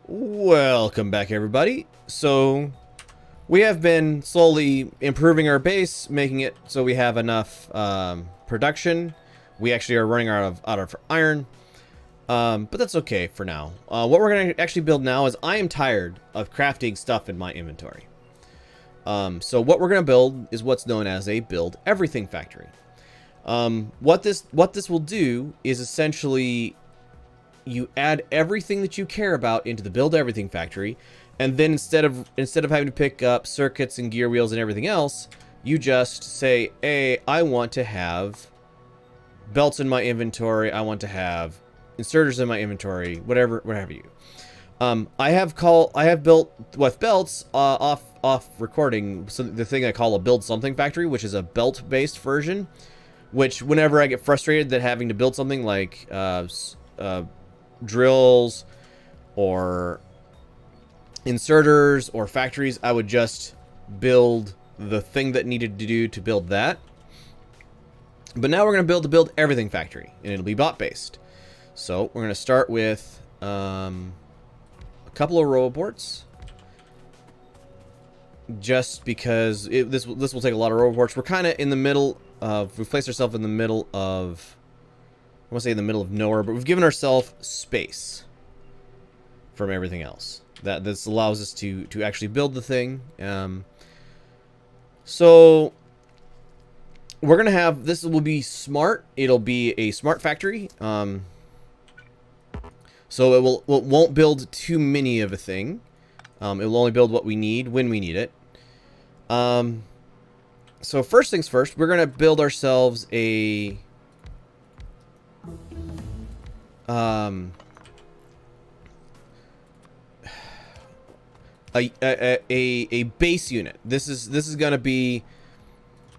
Welcome back, everybody. So, we have been slowly improving our base, making it so we have enough production. We actually are running out of iron, but that's okay for now. What we're going to actually build now is I am tired of crafting stuff in my inventory. So what we're going to build is what's known as a build everything factory. What this will do is essentially you add everything that you care about into the build everything factory, and then instead of having to pick up circuits and gear wheels and everything else, you just say, hey, I want to have belts in my inventory, I want to have inserters in my inventory, whatever you. I have built with belts off recording, so the thing I call a build something factory, which is a belt based version, which whenever I get frustrated that having to build something like drills or inserters or factories, I would just build the thing that needed to do to build that. But now we're going to build everything factory, and it'll be bot based. So we're going to start with a couple of roboports, just because this will take a lot of roboports. We're kind of in the middle of, we've placed ourselves in the middle of, I want to say in the middle of nowhere, but we've given ourselves space from everything else. This allows us to actually build the thing. So we're gonna have, this will be smart. It'll be a smart factory. So it won't build too many of a thing. It will only build what we need when we need it. So first things first, we're gonna build ourselves a base unit. This is gonna be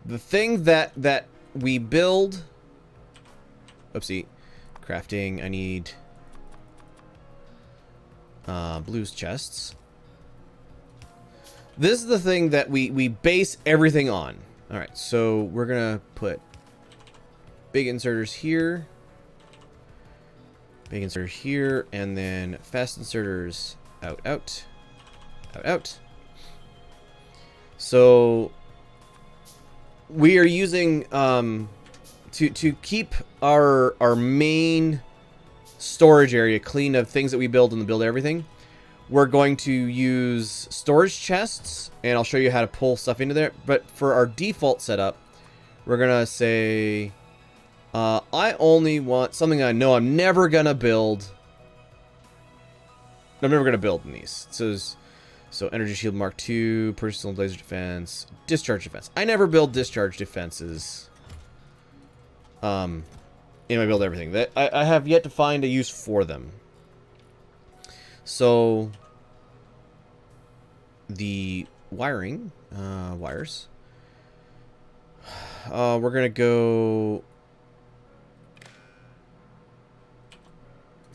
the thing that we build. Oopsie, crafting. I need blues chests. This is the thing that we base everything on. All right, so we're gonna put big inserters here. Big insert here, and then fast inserters out. So we are using to keep our main storage area clean of things that we build in the build everything. We're going to use storage chests, and I'll show you how to pull stuff into there. But for our default setup, we're gonna say, I only want something I know I'm never gonna build. I'm never gonna build in these. So energy shield Mark II, personal laser defense, discharge defense. I never build discharge defenses. In my build everything. That I have yet to find a use for them. So the wiring, wires. We're gonna go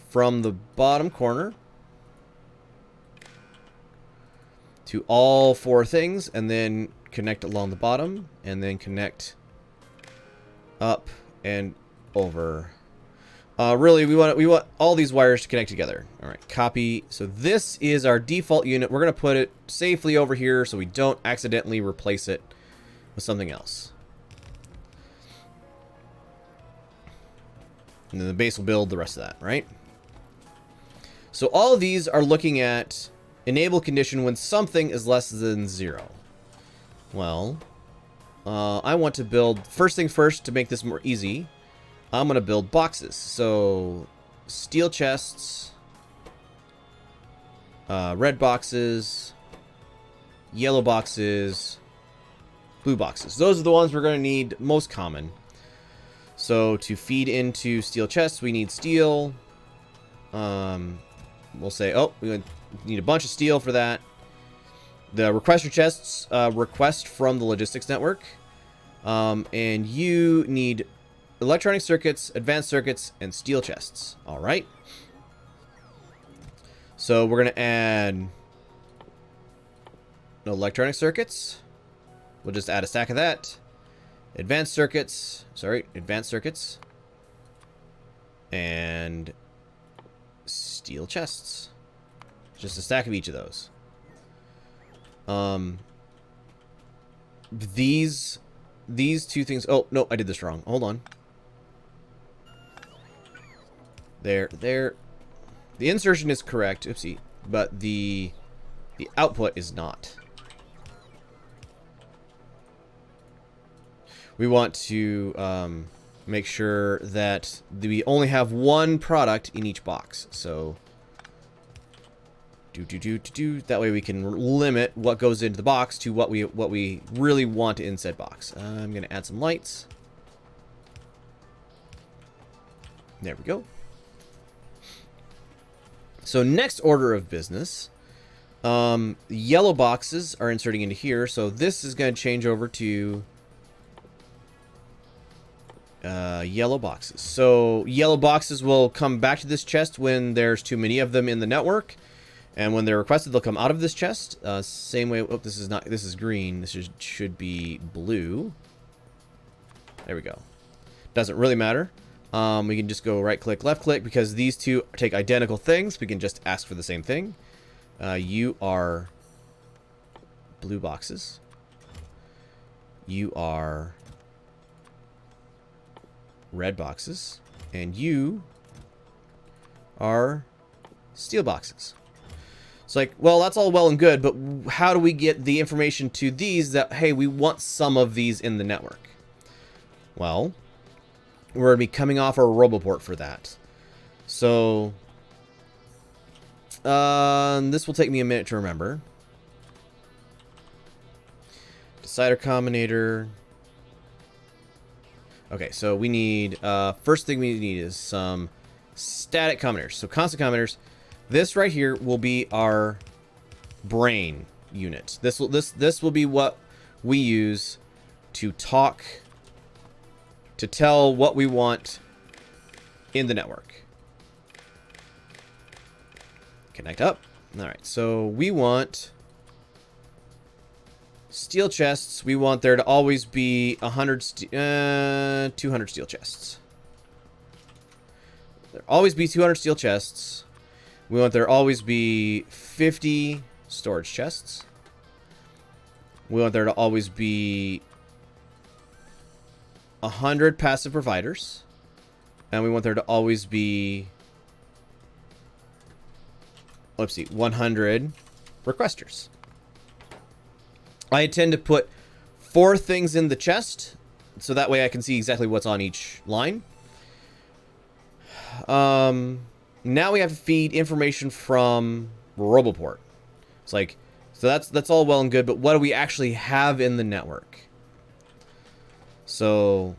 from the bottom corner to all four things, and then connect along the bottom, and then connect up and over. Really, we want all these wires to connect together. All right, copy. So this is our default unit. We're gonna put it safely over here so we don't accidentally replace it with something else. And then the base will build the rest of that, right? So all of these are looking at enable condition when something is less than 0. Well, I want to build, first things first, to make this more easy, I'm going to build boxes. So steel chests, red boxes, yellow boxes, blue boxes. Those are the ones we're going to need most common. So to feed into steel chests, we need steel. We'll say, oh, we need a bunch of steel for that. The requester chests request from the logistics network. And you need electronic circuits, advanced circuits, and steel chests. All right. So we're going to add electronic circuits. We'll just add a stack of that. Advanced circuits. And steel chests. Just a stack of each of those. These two things. Oh no, I did this wrong. Hold on. There. The insertion is correct. Oopsie, but the output is not. We want to make sure that we only have one product in each box. So that way we can limit what goes into the box to what we really want in said box. I'm going to add some lights. There we go. So next order of business, yellow boxes are inserting into here. So this is going to change over to yellow boxes. So yellow boxes will come back to this chest when there's too many of them in the network. And when they're requested, they'll come out of this chest. Same way. Oh, this is not. This is green. This should be blue. There we go. Doesn't really matter. We can just go right click, left click, because these two take identical things. We can just ask for the same thing. You are blue boxes. You are red boxes. And you are steel boxes. It's like, well, that's all well and good, but how do we get the information to these that, hey, we want some of these in the network? Well, we're going to be coming off our roboport for that. So, this will take me a minute to remember. Decider combinator. Okay, so we need, first thing we need is some static combinators. So constant combinators. This right here will be our brain unit. This will be what we use to talk, to tell what we want in the network. Connect up. All right, so we want steel chests. We want there to always be 200 steel chests. There always be 200 steel chests. We want there always be 50 storage chests. We want there to always be 100 passive providers. And we want there to always be, let's see, 100 requesters. I tend to put 4 things in the chest, so that way I can see exactly what's on each line. Now we have to feed information from Roboport. It's like, so that's all well and good, but what do we actually have in the network? So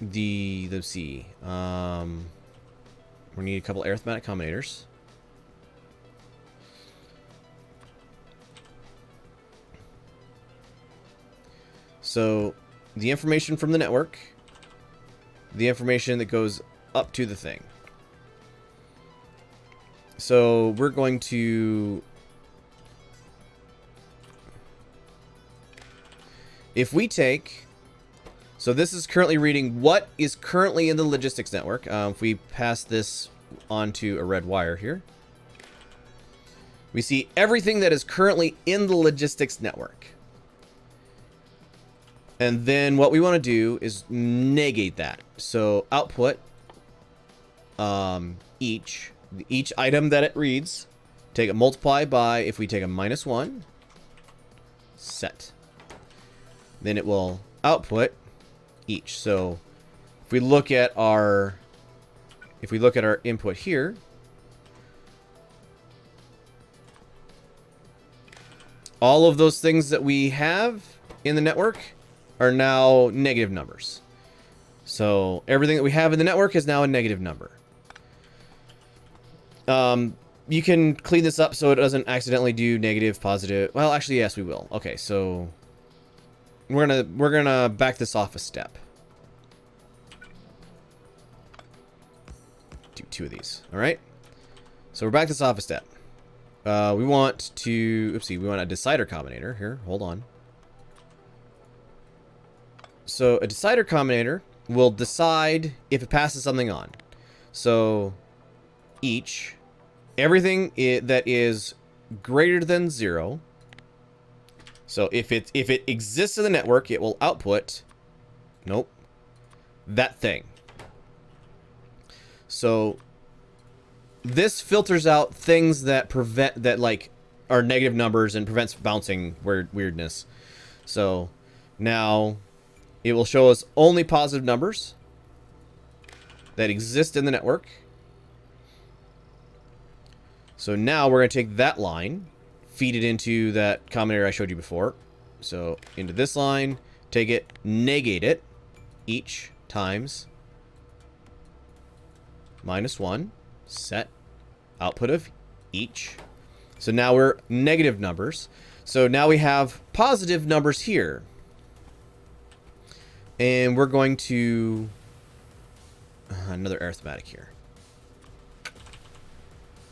let's see. We need a couple arithmetic combinators. So the information from the network, the information that goes up to the thing. So we're going to, if we take, so this is currently reading what is currently in the logistics network. If we pass this onto a red wire here, we see everything that is currently in the logistics network. And then what we want to do is negate that. So output each item that it reads, take it multiply by, if we take a -1, set. Then it will output each. So if we look at our input here, all of those things that we have in the network are now negative numbers. So everything that we have in the network is now a negative number. You can clean this up so it doesn't accidentally do negative, positive. Well, actually, yes, we will. Okay, so we're gonna back this off a step. Do 2 of these. All right. So we're back this off a step. We want to. Oopsie. We want a decider combinator here. Hold on. So a decider combinator will decide if it passes something on. So each everything that is greater than 0. So if it exists in the network, it will output, nope, that thing. So this filters out things that prevent, that like are negative numbers and prevents bouncing weirdness. So now it will show us only positive numbers that exist in the network. So now we're going to take that line, feed it into that combinator I showed you before. So into this line, take it, negate it, each times -1, set output of each. So now we're negative numbers. So now we have positive numbers here. And we're going to... another arithmetic here.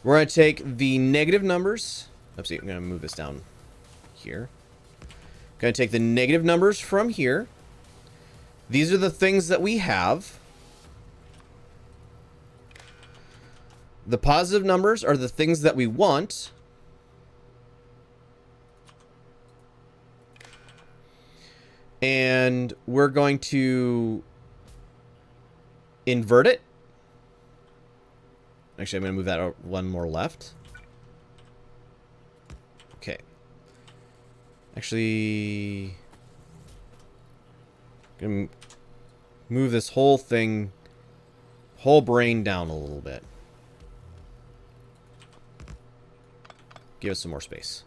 We're going to take the negative numbers. Let's see, I'm going to move this down here. Going to take the negative numbers from here. These are the things that we have. The positive numbers are the things that we want. And we're going to invert it. Actually, I'm going to move that one more left. Okay. Actually, I'm going to move this whole thing, whole brain down a little bit. Give us some more space.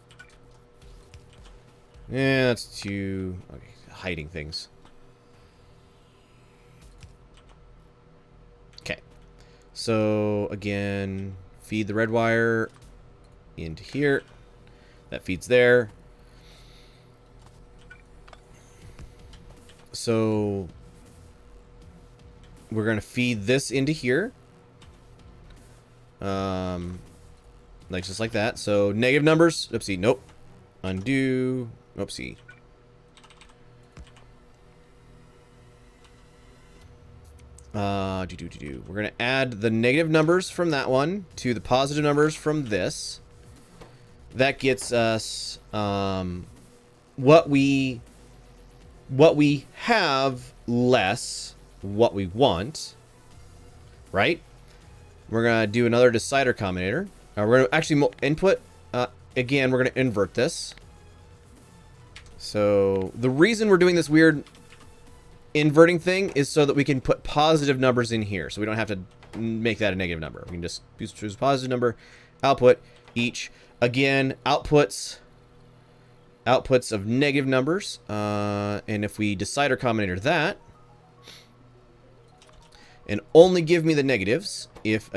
Yeah, that's too... okay, hiding things. Okay. So, again, feed the red wire into here. That feeds there. So, we're going to feed this into here. Like just like that. So, negative numbers. Oopsie, nope. Undo. Oopsie. We're going to add the negative numbers from that one to the positive numbers from this. That gets us what we have less what we want, right? We're going to do another decider combinator. We're going to actually input, again, we're going to invert this. So the reason we're doing this weird inverting thing is so that we can put positive numbers in here. So we don't have to make that a negative number. We can just choose a positive number, output each. Again, outputs of negative numbers. And if we decider combinator that, and only give me the negatives, if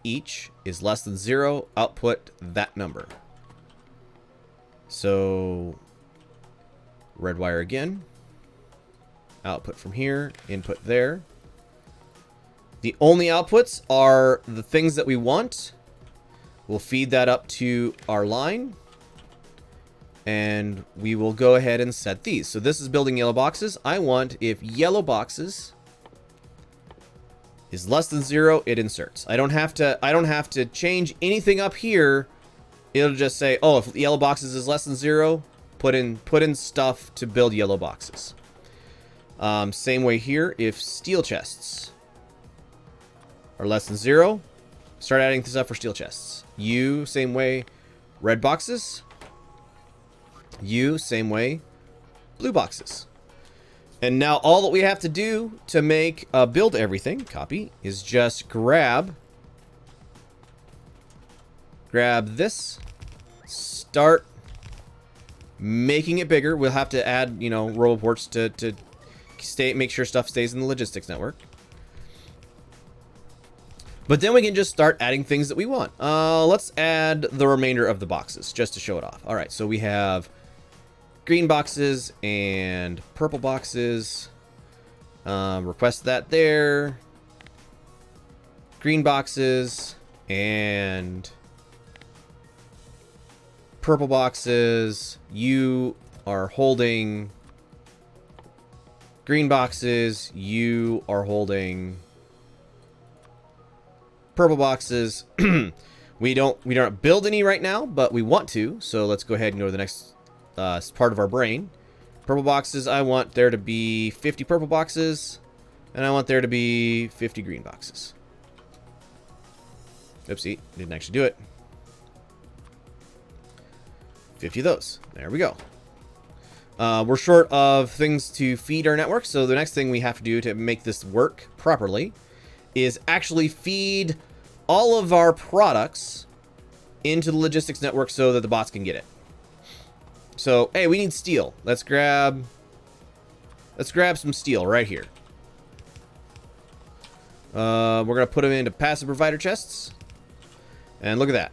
each is less than 0, output that number. So red wire again. Output from here, input there. The only outputs are the things that we want. We'll feed that up to our line. And we will go ahead and set these. So this is building yellow boxes. I want, if yellow boxes is less than 0, it inserts. I don't have to change anything up here. It'll just say, oh, if yellow boxes is less than 0, put in stuff to build yellow boxes. Same way here, if steel chests are less than 0, start adding stuff for steel chests. Same way, red boxes. Same way, blue boxes. And now all that we have to do to make build everything, copy, is just grab this, start making it bigger. We'll have to add, row ports to make sure stuff stays in the logistics network. But then we can just start adding things that we want. Let's add the remainder of the boxes just to show it off. All right, so we have green boxes and purple boxes. Request that there. Green boxes and purple boxes. You are holding green boxes. You are holding Purple boxes. We don't build any right now, but we want to. So let's go ahead and go to the next part of our brain. Purple boxes. I want there to be 50 purple boxes, and I want there to be 50 green boxes. Oopsie, didn't actually do it. 50 of those. There we go. We're short of things to feed our network, so the next thing we have to do to make this work properly is actually feed all of our products into the logistics network so that the bots can get it. So, hey, we need steel. Let's grab some steel right here. We're going to put them into passive provider chests. And look at that.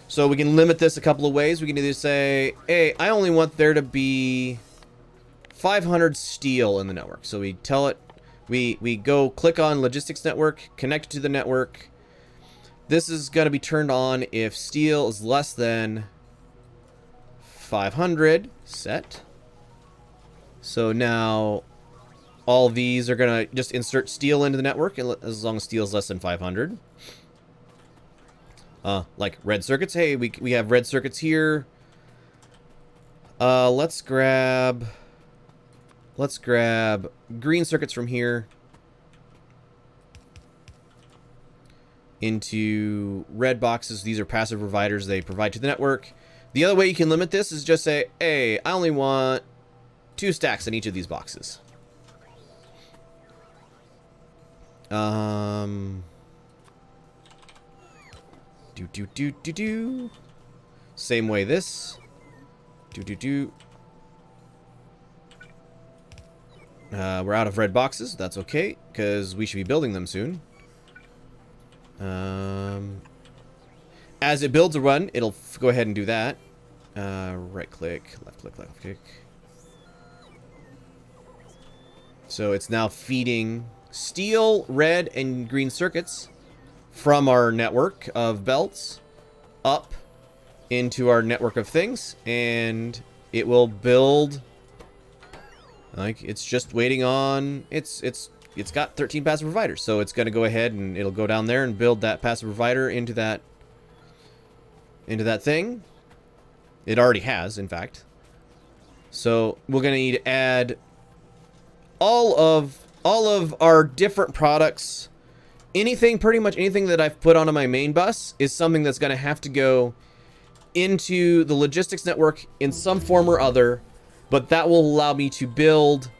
So we can limit this a couple of ways. We can either say, hey, I only want there to be 500 steel in the network. So we tell it, we go click on logistics network, connect it to the network. This is going to be turned on if steel is less than 500 set. So now all these are going to just insert steel into the network as long as steel is less than 500. Like red circuits. Hey, we have red circuits here. Let's grab green circuits from here into red boxes. These are passive providers they provide to the network. The other way you can limit this is just say, hey, I only want 2 stacks in each of these boxes. Same way this. We're out of red boxes. That's okay, because we should be building them soon. As it builds a run, it'll go ahead and do that. Right click, left click, left click. So it's now feeding steel, red, and green circuits from our network of belts up into our network of things, and it will build. Like, it's just waiting on it's got 13 passive providers, so it's going to go ahead and it'll go down there and build that passive provider into that thing. It already has, in fact. So we're going to need to add all of our different products. Pretty much anything that I've put onto my main bus is something that's going to have to go into the logistics network in some form or other, but that will allow me to build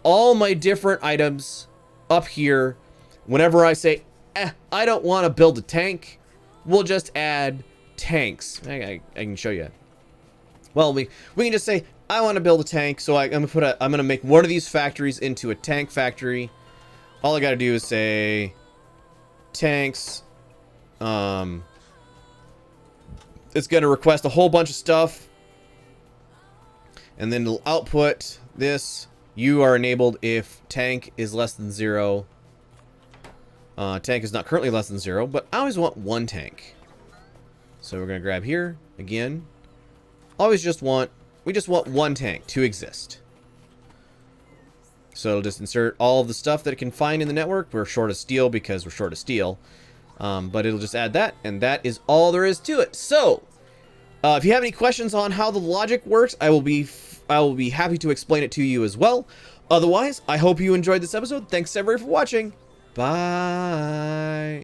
all my different items up here. Whenever I say, I don't want to build a tank, we'll just add tanks. I can show you. Well, we can just say, I want to build a tank, so I'm gonna make one of these factories into a tank factory. All I got to do is say tanks. It's going to request a whole bunch of stuff, and then it'll output this. You are enabled if tank is less than 0. Tank is not currently less than 0, but I always want 1 tank. So we're going to grab here again. We just want 1 tank to exist. So it'll just insert all of the stuff that it can find in the network. We're short of steel because we're short of steel. But it'll just add that, and that is all there is to it. So, if you have any questions on how the logic works, I will be happy to explain it to you as well. Otherwise, I hope you enjoyed this episode. Thanks everybody for watching. Bye.